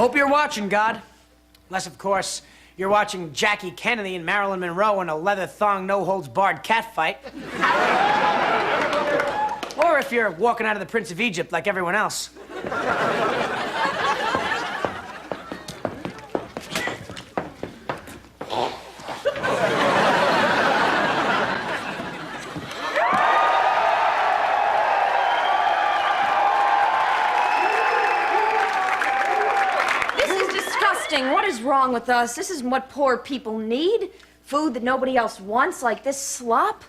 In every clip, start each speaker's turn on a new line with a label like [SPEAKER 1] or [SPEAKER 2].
[SPEAKER 1] Hope you're watching, God. Unless, of course, you're watching Jackie Kennedy and Marilyn Monroe in a leather-thong, no-holds-barred catfight. Or if you're walking out of the Prince of Egypt like everyone else.
[SPEAKER 2] What is wrong with us? This isn't what poor people need. Food that nobody else wants, like this slop.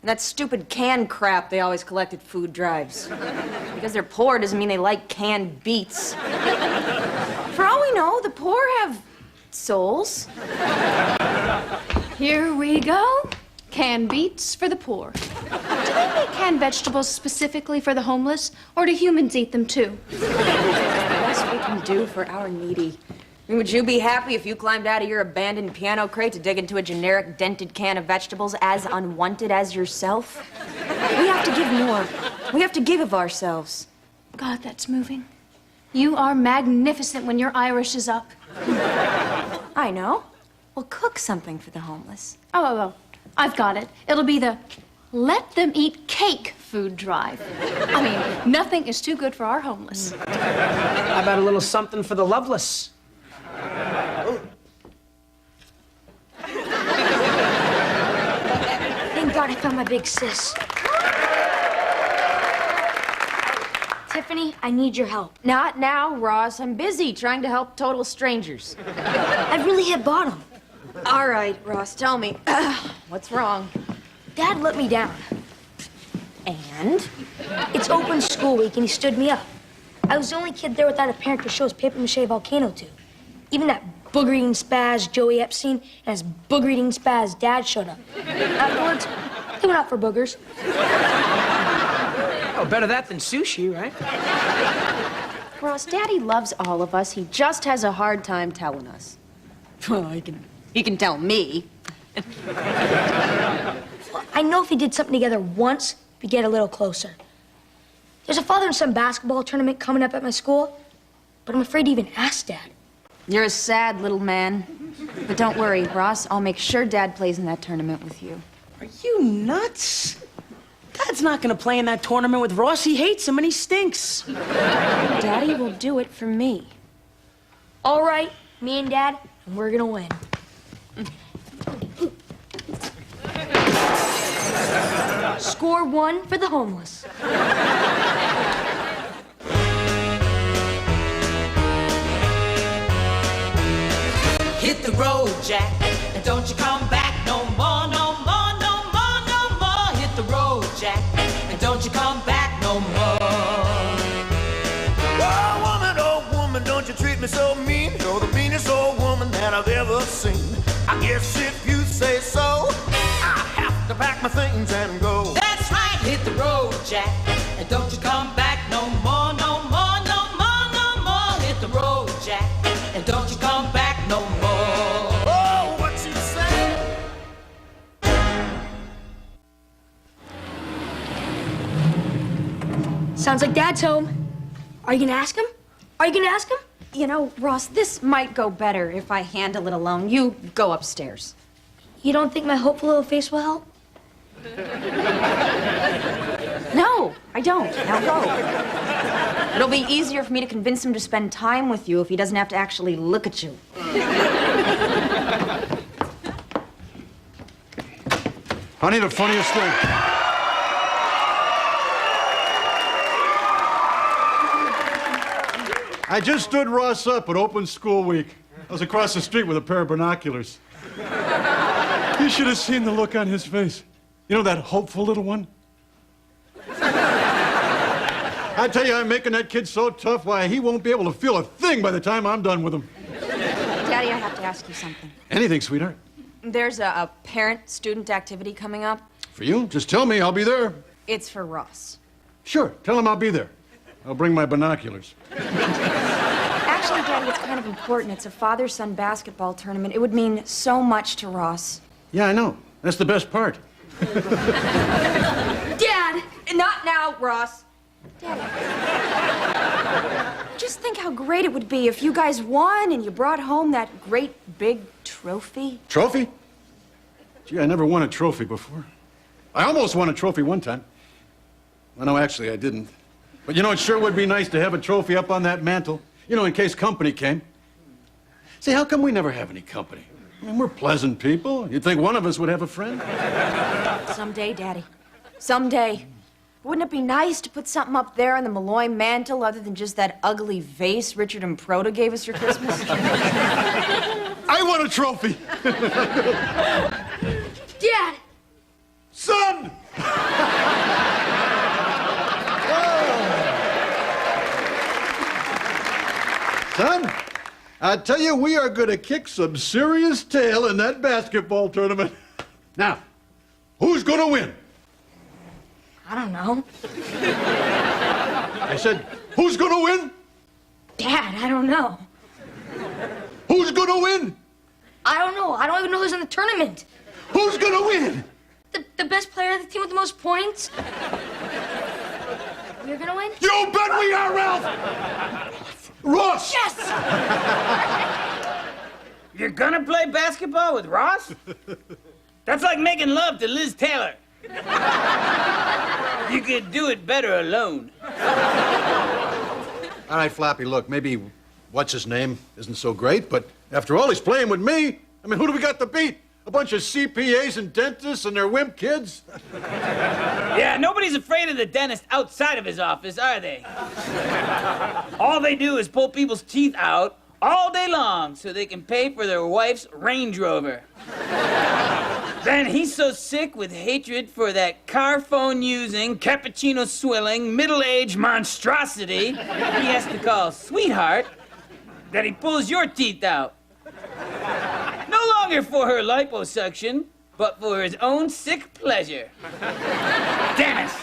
[SPEAKER 2] And that stupid canned crap they always collect at food drives. Because they're poor doesn't mean they like canned beets. For all we know, the poor have souls.
[SPEAKER 3] Here we go. Canned beets for the poor. Do they make canned vegetables specifically for the homeless, or do humans eat them too?
[SPEAKER 2] It's the best we can do for our needy. I mean, would you be happy if you climbed out of your abandoned piano crate to dig into a generic dented can of vegetables as unwanted as yourself? We have to give more. We have to give of ourselves.
[SPEAKER 3] God, that's moving. You are magnificent when your Irish is up.
[SPEAKER 2] I know. Well, cook something for the homeless.
[SPEAKER 3] Oh, I've got it. It'll be the Let Them Eat Cake food drive. I mean, nothing is too good for our homeless.
[SPEAKER 1] How about a little something for the loveless?
[SPEAKER 4] Thank God I found my big sis. Tiffany, I need your help.
[SPEAKER 2] Not now, Ross. I'm busy trying to help total strangers.
[SPEAKER 4] I really hit bottom.
[SPEAKER 2] All right, Ross, tell me. What's wrong?
[SPEAKER 4] Dad let me down.
[SPEAKER 2] And?
[SPEAKER 4] It's open school week, and he stood me up. I was the only kid there without a parent to show his papier-mâché volcano to. Even that booger-eating spaz Joey Epstein and his booger-eating spaz dad showed up. Afterwards, they went out for boogers.
[SPEAKER 1] Oh, better that than sushi, right?
[SPEAKER 2] Ross, Daddy loves all of us. He just has a hard time telling us. Well, he can tell me.
[SPEAKER 4] I know if we did something together once, we'd get a little closer. There's a father and son basketball tournament coming up at my school, but I'm afraid to even ask Dad.
[SPEAKER 2] You're a sad little man. But don't worry, Ross. I'll make sure Dad plays in that tournament with you.
[SPEAKER 1] Are you nuts? Dad's not gonna play in that tournament with Ross. He hates him and he stinks.
[SPEAKER 2] Daddy will do it for me.
[SPEAKER 4] All right, me and Dad, and we're gonna win. Score 1 for the homeless.
[SPEAKER 5] Hit the road, Jack, and don't you come back no more, no more, no more, no more. Hit the road, Jack, and don't you come back no more.
[SPEAKER 6] Oh, woman, don't you treat me so mean. You're the meanest old woman that I've ever seen. I guess if you say so, I have to pack my things and go.
[SPEAKER 5] That's right, hit the road, Jack, and don't you come back no more, no more, no more, no more. Hit the road, Jack, and don't you come back no more.
[SPEAKER 6] Oh, what you say?
[SPEAKER 4] Sounds like Dad's home. Are you gonna ask him? Are you gonna ask him?
[SPEAKER 2] You know, Ross, this might go better if I handle it alone. You go upstairs.
[SPEAKER 4] You don't think my hopeful little face will help?
[SPEAKER 2] No, I don't. Now go. It'll be easier for me to convince him to spend time with you if he doesn't have to actually look at you.
[SPEAKER 7] Honey, the funniest thing. I just stood Ross up at open school week. I was across the street with a pair of binoculars. You should have seen the look on his face. You know that hopeful little one? I tell you, I'm making that kid so tough, why, he won't be able to feel a thing by the time I'm done with him.
[SPEAKER 2] Daddy, I have to ask you something.
[SPEAKER 7] Anything, sweetheart.
[SPEAKER 2] There's a parent-student activity coming up.
[SPEAKER 7] For you? Just tell me, I'll be there.
[SPEAKER 2] It's for Ross.
[SPEAKER 7] Sure, tell him I'll be there. I'll bring my binoculars.
[SPEAKER 2] Actually, Daddy, it's kind of important. It's a father-son basketball tournament. It would mean so much to Ross.
[SPEAKER 7] Yeah, I know. That's the best part.
[SPEAKER 2] Dad! Not now, Ross. Daddy. Just just think how great it would be if you guys won and you brought home that great big trophy.
[SPEAKER 7] Trophy? Gee, I never won a trophy before. I almost won a trophy one time. Well, no, actually, I didn't. But you know, it sure would be nice to have a trophy up on that mantle. You know, in case company came. Say, how come we never have any company? I mean, we're pleasant people. You'd think one of us would have a friend.
[SPEAKER 2] Someday, Daddy. Someday. Wouldn't it be nice to put something up there on the Malloy mantle other than just that ugly vase Richard and Proda gave us for Christmas?
[SPEAKER 7] I won a trophy!
[SPEAKER 4] Dad!
[SPEAKER 7] Son! Son, I tell you, we are going to kick some serious tail in that basketball tournament. Now, who's going to win?
[SPEAKER 4] I don't know.
[SPEAKER 7] I said, who's going to win?
[SPEAKER 4] Dad, I don't know.
[SPEAKER 7] Who's going to win?
[SPEAKER 4] I don't know. I don't even know who's in the tournament.
[SPEAKER 7] Who's going to win?
[SPEAKER 4] The best player of the team with the most points. We're gonna win?
[SPEAKER 7] You bet we are, Ralph! Ross!
[SPEAKER 4] Yes!
[SPEAKER 8] You're gonna play basketball with Ross? That's like making love to Liz Taylor. You could do it better alone.
[SPEAKER 7] All right, Flappy, look, maybe what's his name isn't so great, but after all, he's playing with me. I mean, who do we got to beat? A bunch of CPAs and dentists and their wimp kids?
[SPEAKER 8] Yeah, nobody's afraid of the dentist outside of his office, are they? All they do is pull people's teeth out all day long so they can pay for their wife's Range Rover. Then he's so sick with hatred for that car phone using, cappuccino swilling, middle-aged monstrosity he has to call sweetheart that he pulls your teeth out. No longer for her liposuction, but for his own sick pleasure. Dennis,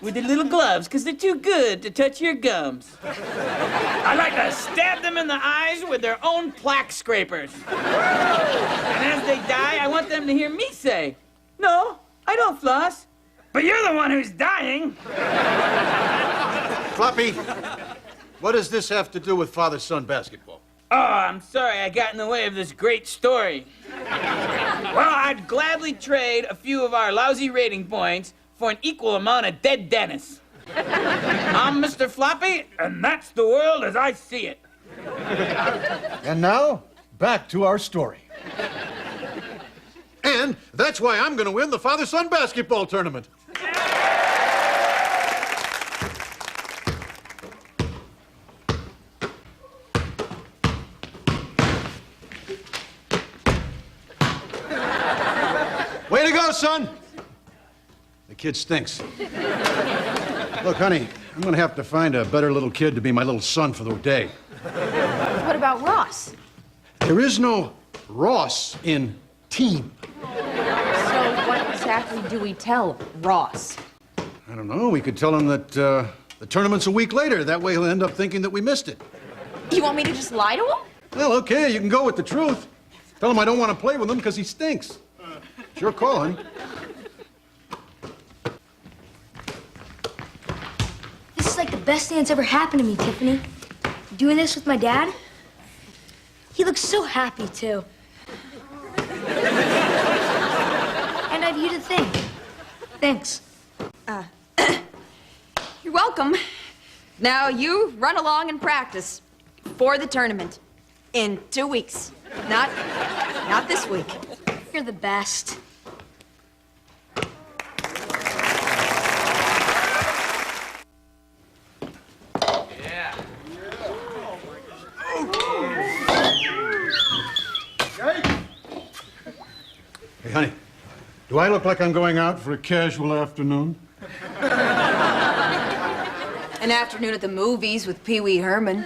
[SPEAKER 8] with the little gloves, because they're too good to touch your gums. I like to stab them in the eyes with their own plaque scrapers. And as they die, I want them to hear me say, "No, I don't floss, but you're the one who's dying."
[SPEAKER 7] Flappy, what does this have to do with father-son basketball?
[SPEAKER 8] Oh, I'm sorry I got in the way of this great story. Well, I'd gladly trade a few of our lousy rating points for an equal amount of dead Dennis. I'm Mr. Floppy, and that's the world as I see it.
[SPEAKER 7] And now, back to our story. And that's why I'm going to win the father-son basketball tournament. Way to go, son! The kid stinks. Look, honey, I'm gonna have to find a better little kid to be my little son for the day.
[SPEAKER 2] What about Ross?
[SPEAKER 7] There is no Ross in team.
[SPEAKER 2] So what exactly do we tell Ross?
[SPEAKER 7] I don't know. We could tell him that the tournament's a week later. That way he'll end up thinking that we missed it.
[SPEAKER 2] You want me to just lie to him?
[SPEAKER 7] Well, okay, you can go with the truth. Tell him I don't want to play with him because he stinks. It's your call, honey.
[SPEAKER 4] This is like the best thing that's ever happened to me, Tiffany. Doing this with my dad. He looks so happy, too. And I have you to thank. Thanks.
[SPEAKER 2] You're welcome. Now you run along and practice for the tournament in 2 weeks. Not this week.
[SPEAKER 4] You're the best.
[SPEAKER 7] Hey, honey, do I look like I'm going out for a casual afternoon?
[SPEAKER 2] An afternoon at the movies with Pee Wee Herman.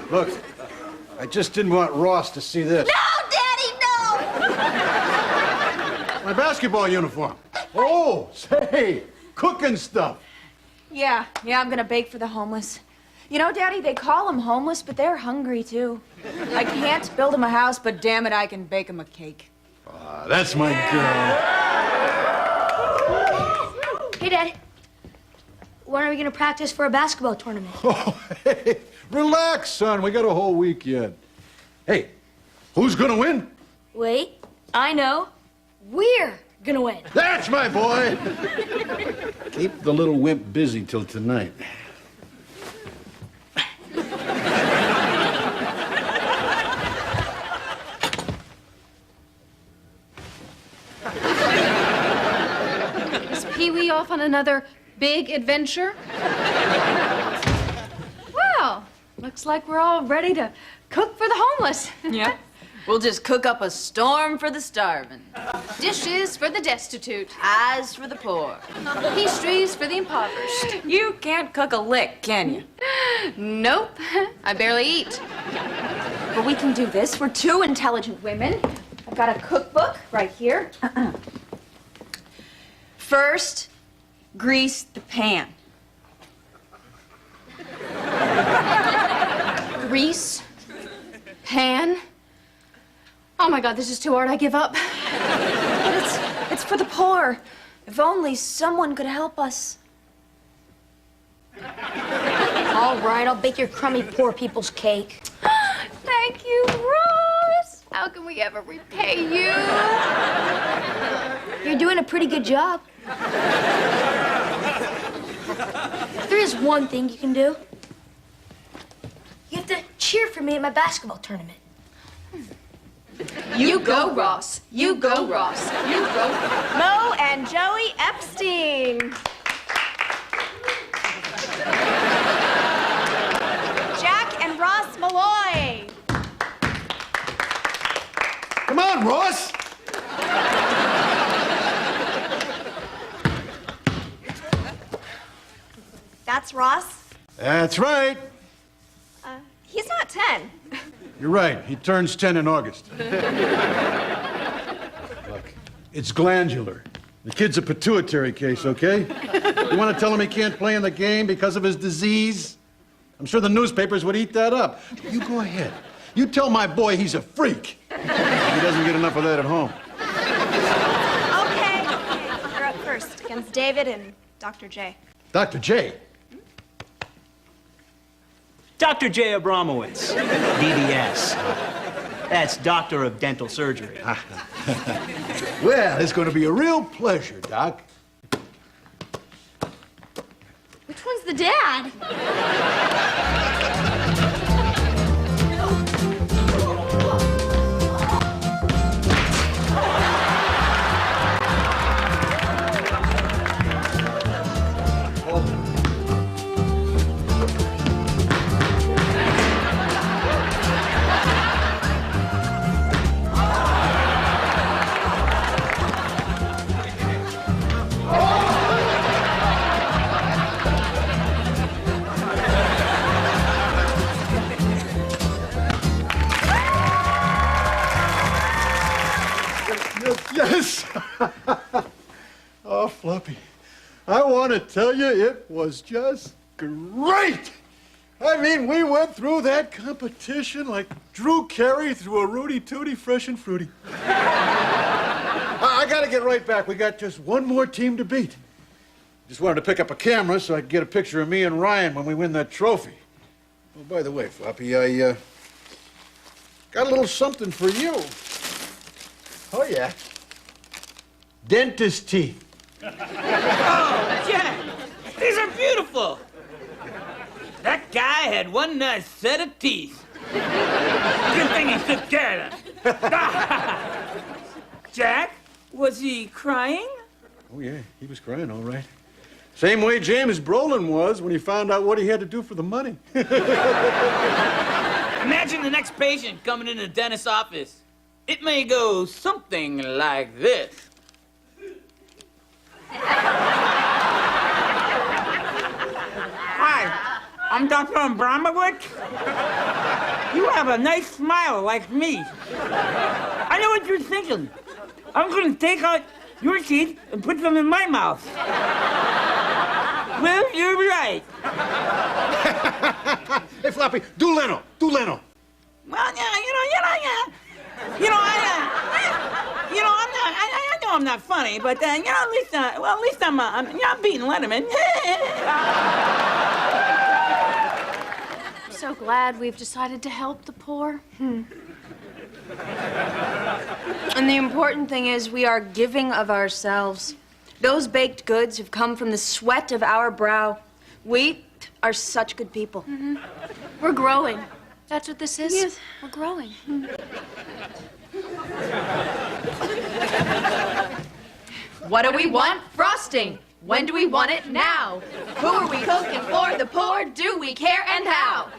[SPEAKER 7] Look, I just didn't want Ross to see this.
[SPEAKER 2] No, Daddy, no!
[SPEAKER 7] My basketball uniform. Oh, say, cooking stuff.
[SPEAKER 2] Yeah, I'm gonna bake for the homeless. You know, Daddy, they call them homeless, but they're hungry, too. I can't build them a house, but damn it, I can bake them a cake.
[SPEAKER 7] That's my girl.
[SPEAKER 4] Hey, Dad. when are we gonna practice for a basketball tournament?
[SPEAKER 7] Oh, hey, relax, son. We got a whole week yet. Hey, who's gonna win?
[SPEAKER 4] Wait, I know. We're gonna win.
[SPEAKER 7] That's my boy. Keep the little wimp busy till tonight.
[SPEAKER 3] Is Pee-wee off on another big adventure? Well, looks like we're all ready to cook for the homeless.
[SPEAKER 2] Yeah. We'll just cook up a storm for the starving.
[SPEAKER 3] Dishes for the destitute.
[SPEAKER 2] Pies for the poor.
[SPEAKER 3] Pastries for the impoverished.
[SPEAKER 2] You can't cook a lick, can you?
[SPEAKER 3] Nope. I barely eat.
[SPEAKER 2] But we can do this. We're two intelligent women. I've got a cookbook right here. First, grease the pan.
[SPEAKER 3] Grease. Pan. Oh my God, this is too hard. I give up.
[SPEAKER 2] It's for the poor. If only someone could help us.
[SPEAKER 4] All right, I'll bake your crummy poor people's cake.
[SPEAKER 3] Thank you, Ross. How can we ever repay you?
[SPEAKER 4] You're doing a pretty good job. There is one thing you can do. You have to cheer for me at my basketball tournament.
[SPEAKER 3] You go, Ross. You go, Ross. You go.
[SPEAKER 2] Mo and Joey Epstein. Jack and Ross Malloy.
[SPEAKER 7] Come on, Ross.
[SPEAKER 2] That's Ross.
[SPEAKER 7] That's right.
[SPEAKER 2] He's not 10.
[SPEAKER 7] You're right. He turns 10 in August. Look, it's glandular. The kid's a pituitary case, okay? You want to tell him he can't play in the game because of his disease? I'm sure the newspapers would eat that up. You go ahead. You tell my boy he's a freak. He doesn't get enough of that at home.
[SPEAKER 9] Okay, you're up first against David and Dr. J.
[SPEAKER 7] Dr. J.
[SPEAKER 10] Dr. J. Abramowitz, DDS. That's Doctor of Dental Surgery.
[SPEAKER 7] Well, it's going to be a real pleasure, Doc.
[SPEAKER 3] Which one's the dad?
[SPEAKER 7] Yes! Oh, Floppy, I want to tell you it was just great! I mean, we went through that competition like Drew Carey through a Rudy Tooty fresh and fruity. I got to get right back. We got just one more team to beat. Just wanted to pick up a camera so I could get a picture of me and Ryan when we win that trophy. Oh, by the way, Floppy, I got a little something for you. Oh, yeah. Dentist teeth.
[SPEAKER 8] Oh, Jack, these are beautiful. That guy had one nice set of teeth. Good thing he took care of them. Jack, was he crying?
[SPEAKER 7] Oh, yeah, he was crying, all right. Same way James Brolin was when he found out what he had to do for the money.
[SPEAKER 8] Imagine the next patient coming into the dentist's office. It may go something like this. Hi, I'm Dr. Abramowitz. You have a nice smile like me. I know what you're thinking. I'm going to take out your teeth and put them in my mouth. Well, you're right.
[SPEAKER 7] Hey, Floppy, do Leno. Do Leno.
[SPEAKER 8] Well, yeah. You know, I'm not. I know I'm not funny, but you know, at least I'm beating Letterman.
[SPEAKER 3] I'm so glad we've decided to help the poor.
[SPEAKER 2] And the important thing is we are giving of ourselves. Those baked goods have come from the sweat of our brow. We are such good people.
[SPEAKER 3] We're growing. That's what this is?
[SPEAKER 2] Yes.
[SPEAKER 3] We're growing.
[SPEAKER 2] What do we want? Frosting. When do we want it? Now. Who are we cooking for? The poor? Do we care? And how?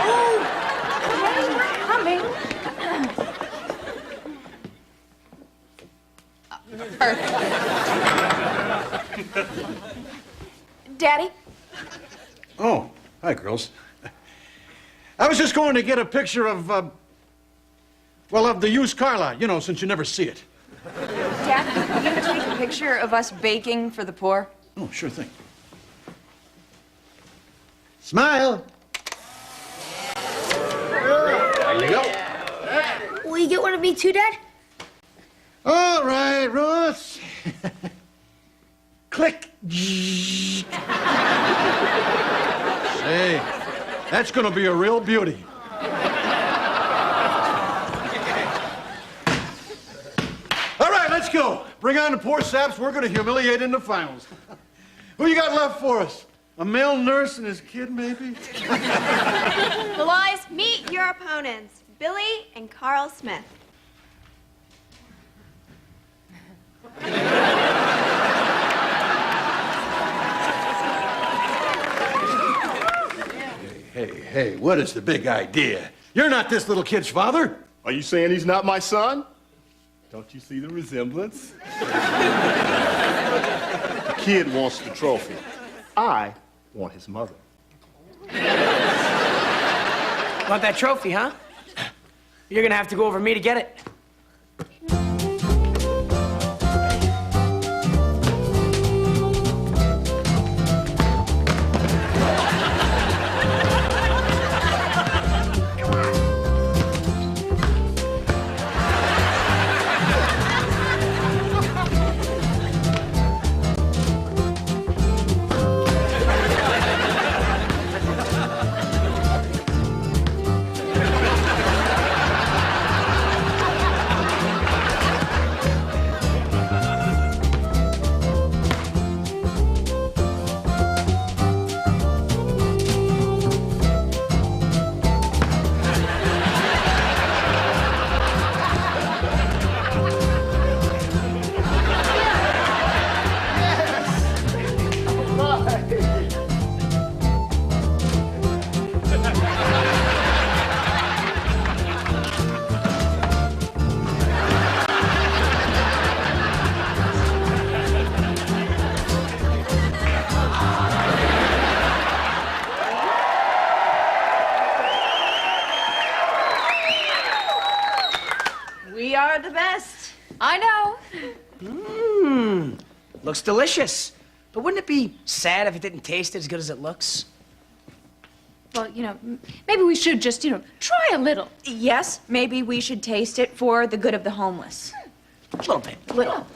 [SPEAKER 2] Oh, we're coming. Daddy?
[SPEAKER 7] Oh, hi, girls. I was just going to get a picture of, well, of the used car lot, you know, since you never see it.
[SPEAKER 2] Dad, can you take a picture of us baking for the poor?
[SPEAKER 7] Oh, sure thing. Smile. There you go.
[SPEAKER 4] Will you get one of me too, Dad?
[SPEAKER 7] All right, Ross. Click. Say, that's gonna be a real beauty. All right, let's go. Bring on the poor saps. We're gonna humiliate in the finals. Who you got left for us? A male nurse and his kid, maybe?
[SPEAKER 9] Boys, meet your opponents, Billy and Carl Smith.
[SPEAKER 7] Hey, what is the big idea? You're not this little kid's father.
[SPEAKER 11] Are you saying he's not my son? Don't you see the resemblance? The kid wants the trophy. I want his mother.
[SPEAKER 1] Want that trophy, huh? You're gonna have to go over me to get it.
[SPEAKER 2] We are the best. I know.
[SPEAKER 1] Looks delicious. But wouldn't it be sad if it didn't taste as good as it looks?
[SPEAKER 3] Well, you know, maybe we should just, you know, try a little.
[SPEAKER 2] Yes, maybe we should taste it for the good of the homeless.
[SPEAKER 1] A little bit.
[SPEAKER 2] Little.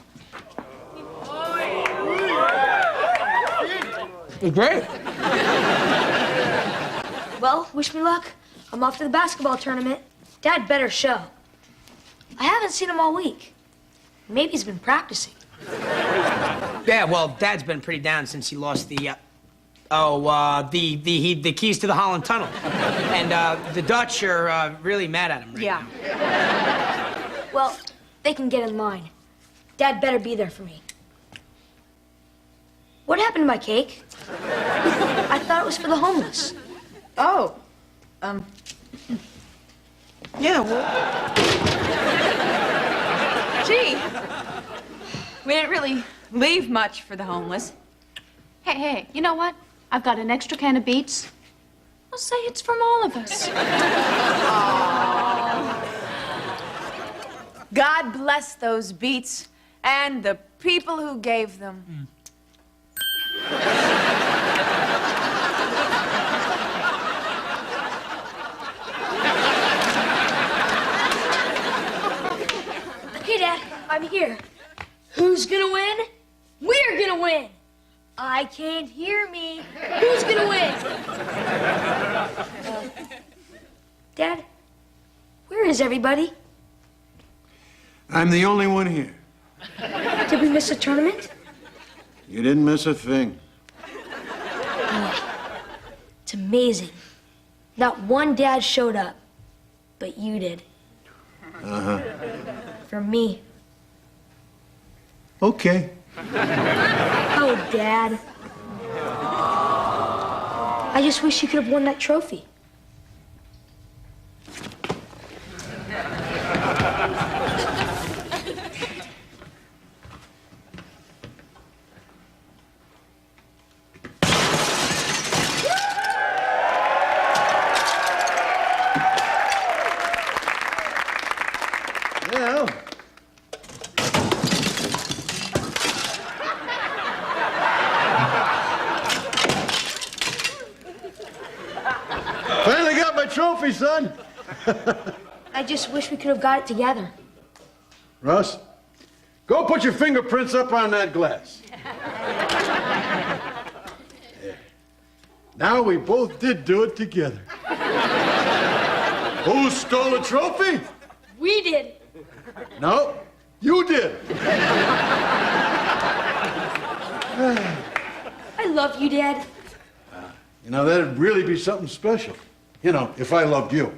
[SPEAKER 1] It's great.
[SPEAKER 4] Well, wish me luck. I'm off to the basketball tournament. Dad better show. I haven't seen him all week. Maybe he's been practicing.
[SPEAKER 1] Yeah, well, Dad's been pretty down since he lost the keys to the Holland Tunnel. And the Dutch are really mad at him right now.
[SPEAKER 4] Well, they can get in line. Dad better be there for me. What happened to my cake? I thought it was for the homeless.
[SPEAKER 2] Oh.
[SPEAKER 1] Yeah, well,
[SPEAKER 2] Gee. We didn't really leave much for the homeless.
[SPEAKER 3] Hey, you know what? I've got an extra can of beets. I'll say it's from all of us.
[SPEAKER 2] God bless those beets and the people who gave them.
[SPEAKER 4] Hey, Dad, I'm here. can't hear me. Who's gonna win? Dad, where is everybody?
[SPEAKER 7] I'm the only one here.
[SPEAKER 4] Did we miss a tournament?
[SPEAKER 7] You didn't miss a thing.
[SPEAKER 4] It's amazing. Not one dad showed up, but you did.
[SPEAKER 7] Uh-huh.
[SPEAKER 4] For me.
[SPEAKER 7] Okay.
[SPEAKER 4] Oh, Dad. I just wish you could have won that trophy.
[SPEAKER 7] Well, finally got my trophy, son.
[SPEAKER 4] I just wish we could have got it together.
[SPEAKER 7] Russ, go put your fingerprints up on that glass. There. Now we both did do it together. Who stole the trophy?
[SPEAKER 4] We did.
[SPEAKER 7] No, you did.
[SPEAKER 4] I love you, Dad.
[SPEAKER 7] You know, that'd really be something special. You know, if I loved you.